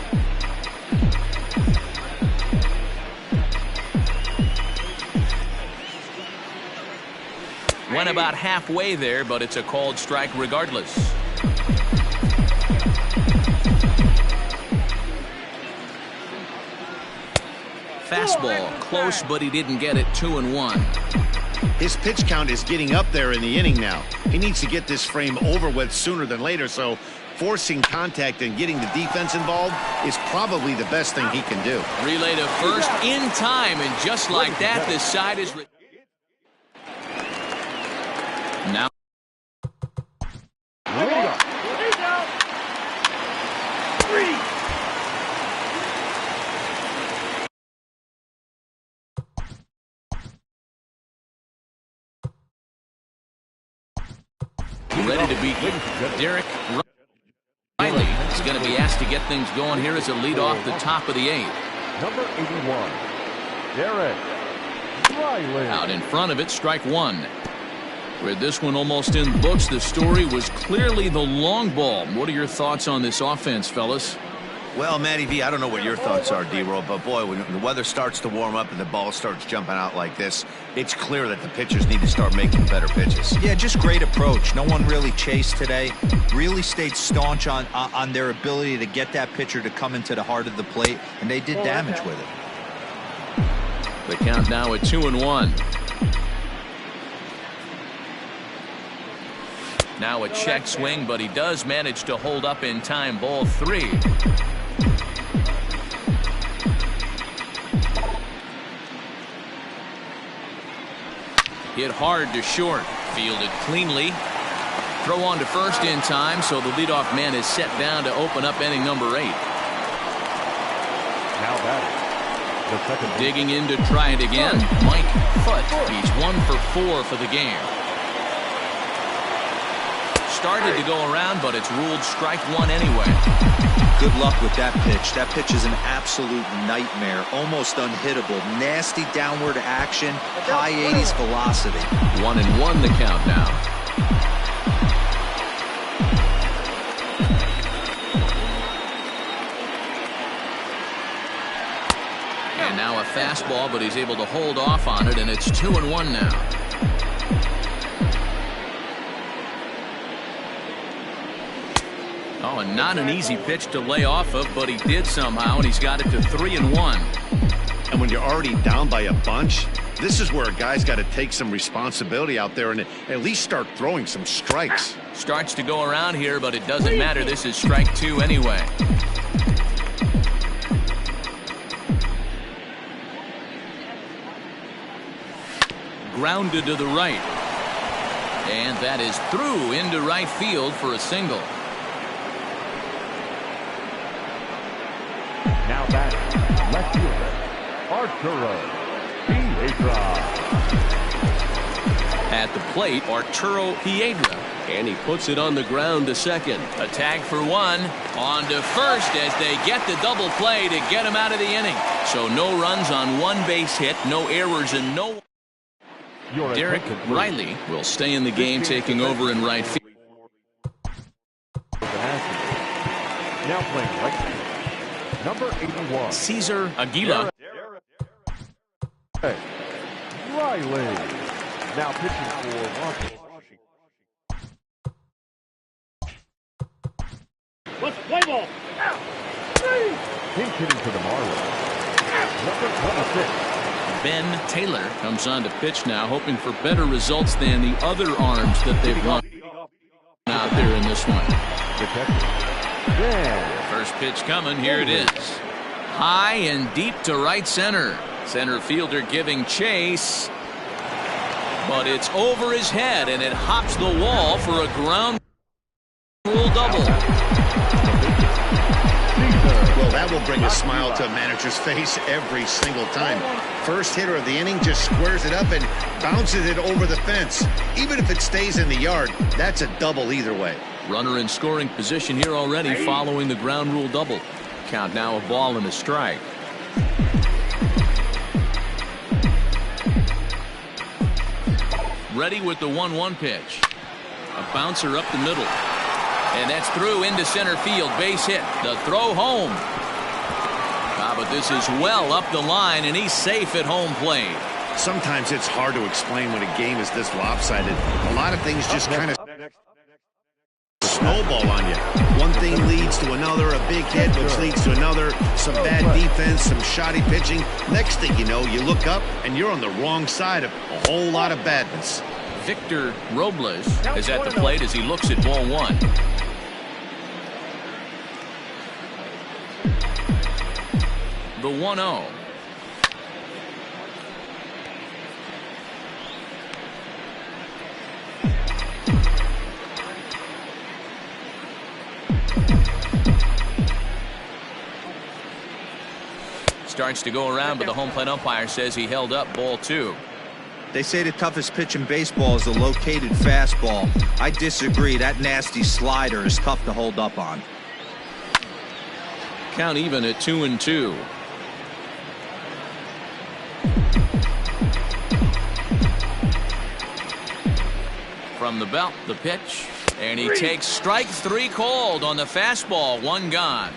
Went about halfway there, but it's a called strike regardless. Fastball close, but he didn't get it. 2-1. His pitch count is getting up there in the inning now. He needs to get this frame over with sooner than later, so forcing contact and getting the defense involved is probably the best thing he can do. Relay to first in time, and just like that, the side is... Now... ready to beat Derek Riley. He's going to be asked to get things going here as a lead off the top of the 8th. Number 81, Derek Riley. Out in front of it, strike 1. With this one almost in the books, the story was clearly the long ball. What are your thoughts on this offense, fellas? Well, Matty V, I don't know what your thoughts are, D-Roll, but boy, when the weather starts to warm up and the ball starts jumping out like this, it's clear that the pitchers need to start making better pitches. Yeah, just great approach. No one really chased today. Really stayed staunch on their ability to get that pitcher to come into the heart of the plate, and they did damage with it. The count now at 2-1. Now a check swing, but he does manage to hold up in time. Ball 3. Hit hard to short. Fielded cleanly. Throw on to first in time, so the leadoff man is set down to open up inning number 8. Now batting, the second. Digging in to try it again, Mike Foote. He's 1 for 4 for the game. Started to go around, but it's ruled strike 1 anyway. Good luck with that pitch. That pitch is an absolute nightmare. Almost unhittable. Nasty downward action. High 80s velocity. 1-1 the count now. And now a fastball, but he's able to hold off on it, and it's 2-1 now. Oh, and not an easy pitch to lay off of, but he did somehow, and he's got it to 3-1. And when you're already down by a bunch, This is where a guy's got to take some responsibility out there and at least start throwing some strikes. Starts to go around here, but it doesn't matter. This is strike 2 anyway. Grounded to the right. And that is through into right field for a single. Now back, left fielder, Arturo Piedra. At the plate, Arturo Piedra. And he puts it on the ground to second. A tag for 1. On to first as they get the double play to get him out of the inning. So no runs on 1 base hit, no errors, and no... Derek Riley will stay in the game, taking over in right field. Now playing right field, number 81, Cesar Aguila. Riley. Now pitching for Washington. Let's play ball. He's hitting to the Marlins. Number 26. Ben Taylor comes on to pitch now, hoping for better results than the other arms that they've run out there in this one. First pitch coming. Here it is. High and deep to right center. Center fielder giving chase. But it's over his head, and it hops the wall for a ground rule double. Well, that will bring a smile to a manager's face every single time. First hitter of the inning just squares it up and bounces it over the fence. Even if it stays in the yard, that's a double either way. Runner in scoring position here already following the ground rule double. Count now a ball and a strike. Ready with the 1-1 pitch. A bouncer up the middle. And that's through into center field. Base hit. The throw home. But this is well up the line, and he's safe at home plate. Sometimes it's hard to explain when a game is this lopsided. A lot of things just kind of snowball on you. One thing leads to another, a big hit, which leads to another, some bad defense, some shoddy pitching. Next thing you know, you look up, and you're on the wrong side of a whole lot of badness. Victor Robles is at the plate as he looks at ball 1. The 1-0. Starts to go around, but the home plate umpire says he held up ball 2. They say the toughest pitch in baseball is the located fastball. I disagree. That nasty slider is tough to hold up on. Count even at 2-2. From the belt, the pitch, and he takes strike 3 called on the fastball. 1 gone.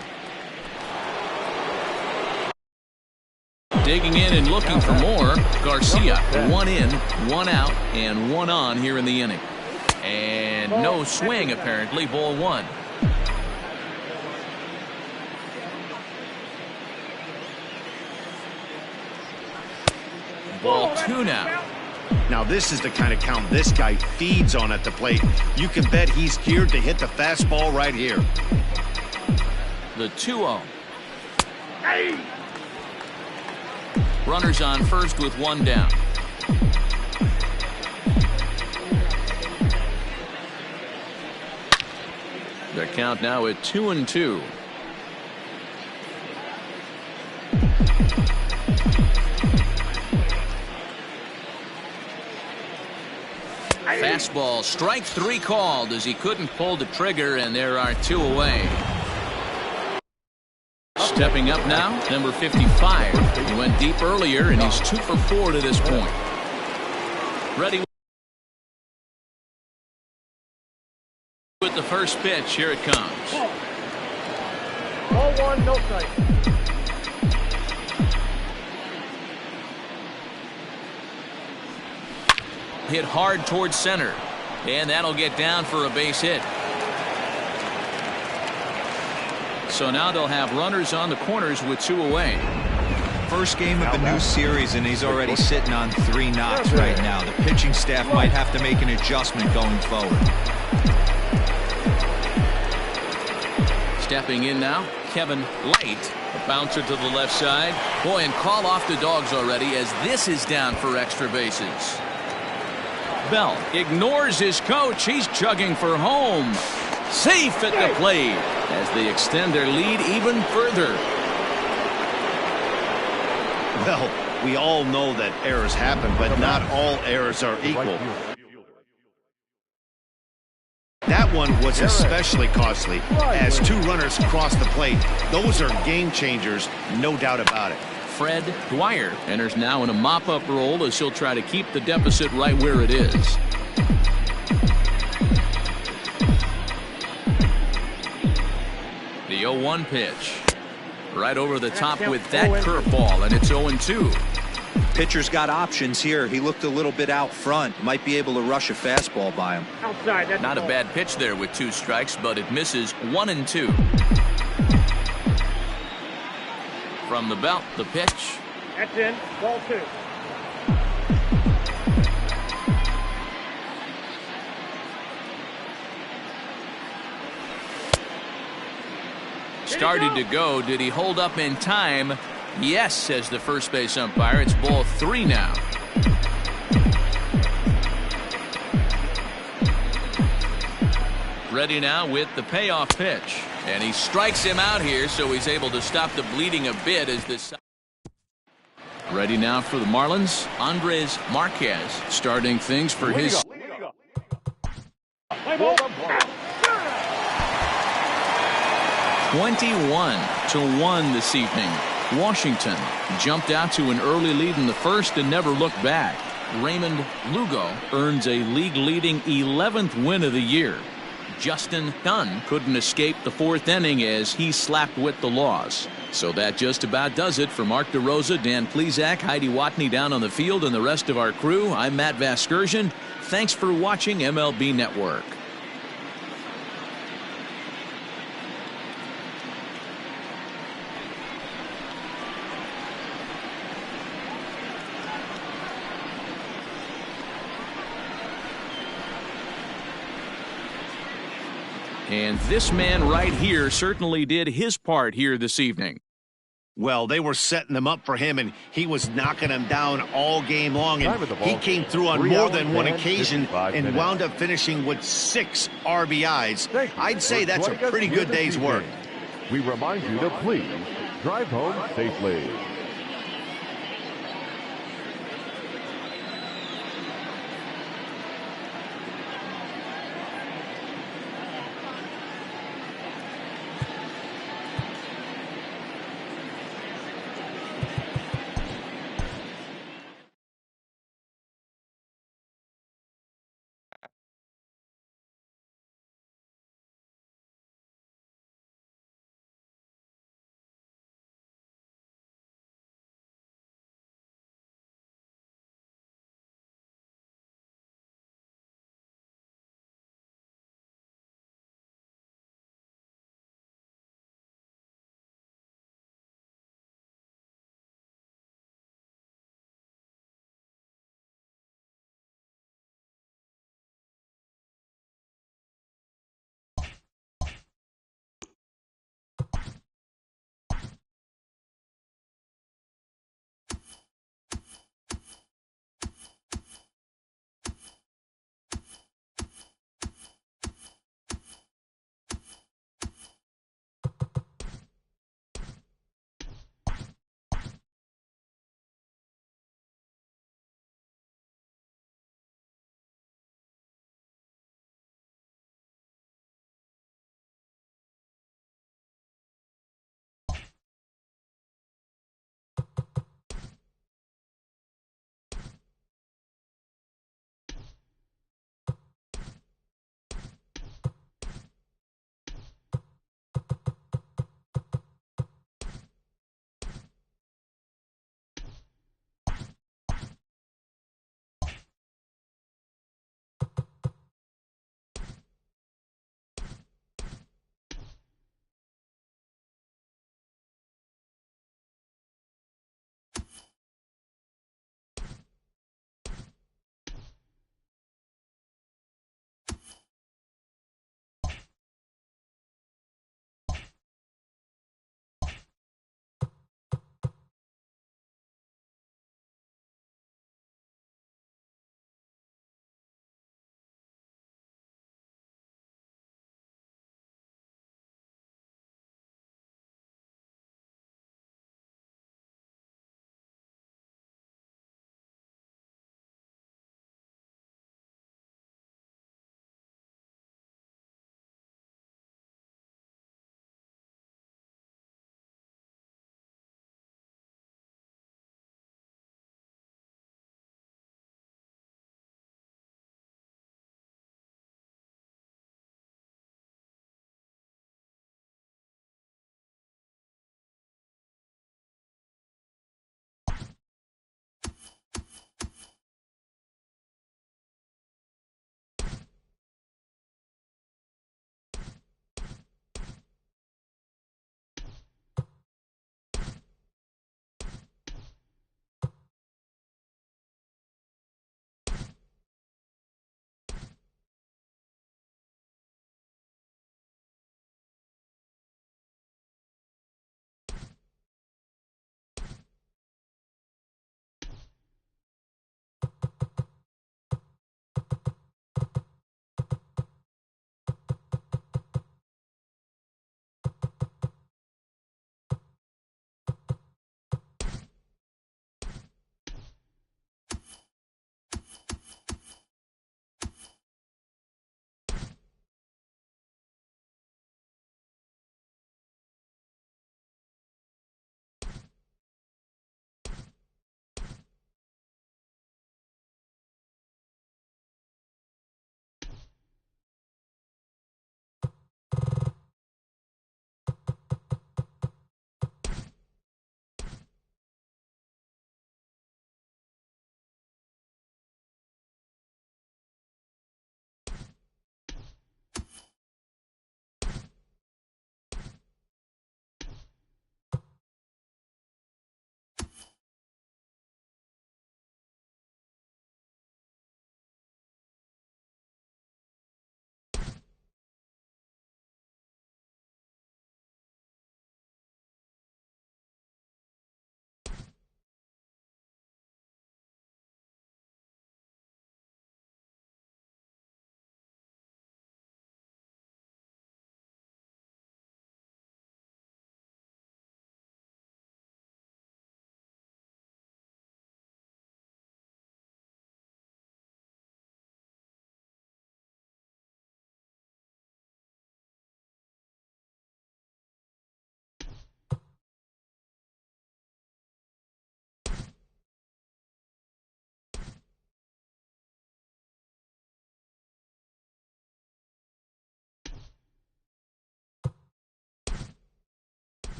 Digging in and looking for more. Garcia, 1 in, 1 out, and 1 on here in the inning. And no swing, apparently. Ball 1. Ball 2 now. Now this is the kind of count this guy feeds on at the plate. You can bet he's geared to hit the fastball right here. The 2-0. Runners on first with 1 down. Their count now at 2-2. Fastball, strike 3 called as he couldn't pull the trigger, and there are 2 away. Stepping up now, number 55. He went deep earlier, and he's 2 for 4 to this point. Ready with the first pitch. Here it comes. Ball 1, no strike. Hit hard towards center, and that'll get down for a base hit. So now they'll have runners on the corners with 2 away. First game of a new series, and he's already sitting on 3 knocks right now. The pitching staff might have to make an adjustment going forward. Stepping in now, Kevin Light. A bouncer to the left side. Boy, and call off the dogs already as this is down for extra bases. Bell ignores his coach. He's chugging for home. Safe at the plate as they extend their lead even further. Well, we all know that errors happen, but not all errors are equal. That one was especially costly as 2 runners crossed the plate. Those are game changers, no doubt about it. Fred Dwyer enters now in a mop-up role as he'll try to keep the deficit right where it is. The 0-1 pitch. Right over the top with that curveball, and it's 0-2. Pitcher's got options here. He looked a little bit out front. Might be able to rush a fastball by him. Outside. Not a bad pitch there with 2 strikes, but it misses 1-2. From the belt, the pitch. That's in. Ball 2. Started to go. Did he hold up in time? Yes, says the first base umpire. It's ball 3 now. Ready now with the payoff pitch. And he strikes him out here, so he's able to stop the bleeding a bit as this. Ready now for the Marlins. Andres Marquez starting things for his. 21-1 this evening. Washington jumped out to an early lead in the first and never looked back. Raymond Lugo earns a league-leading 11th win of the year. Justin Dunn couldn't escape the 4th inning as he slapped with the loss. So that just about does it for Mark DeRosa, Dan Plesac, Heidi Watney down on the field, and the rest of our crew. I'm Matt Vasgersian. Thanks for watching MLB Network. And this man right here certainly did his part here this evening. Well, they were setting them up for him, and he was knocking them down all game long. And he came through on more than one occasion and wound up finishing with 6 RBIs. I'd say that's a pretty good day's work. We remind you to please drive home safely.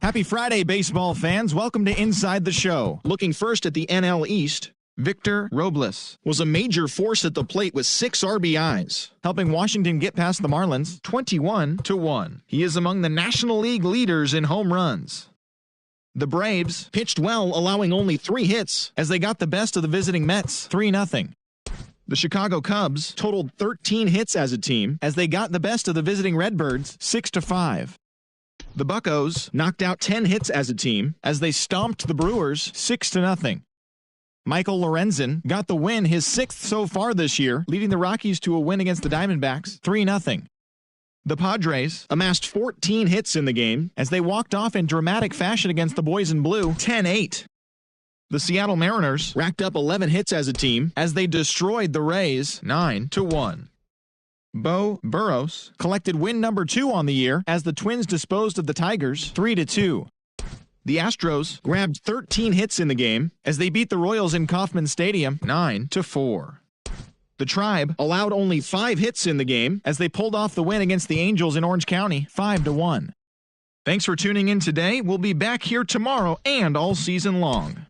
Happy Friday, baseball fans. Welcome to Inside the Show. Looking first at the NL East, Victor Robles was a major force at the plate with 6 RBIs, helping Washington get past the Marlins 21-1. He is among the National League leaders in home runs. The Braves pitched well, allowing only 3 hits as they got the best of the visiting Mets 3-0. The Chicago Cubs totaled 13 hits as a team as they got the best of the visiting Redbirds 6-5. The Buccos knocked out 10 hits as a team as they stomped the Brewers 6-0. Michael Lorenzen got the win, his 6th so far this year, leading the Rockies to a win against the Diamondbacks 3-0. The Padres amassed 14 hits in the game as they walked off in dramatic fashion against the Boys in Blue 10-8. The Seattle Mariners racked up 11 hits as a team as they destroyed the Rays 9-1. Bo Burrows collected win number 2 on the year as the Twins disposed of the Tigers 3-2. The Astros grabbed 13 hits in the game as they beat the Royals in Kauffman Stadium 9-4. The Tribe allowed only 5 hits in the game as they pulled off the win against the Angels in Orange County 5-1. Thanks for tuning in today. We'll be back here tomorrow and all season long.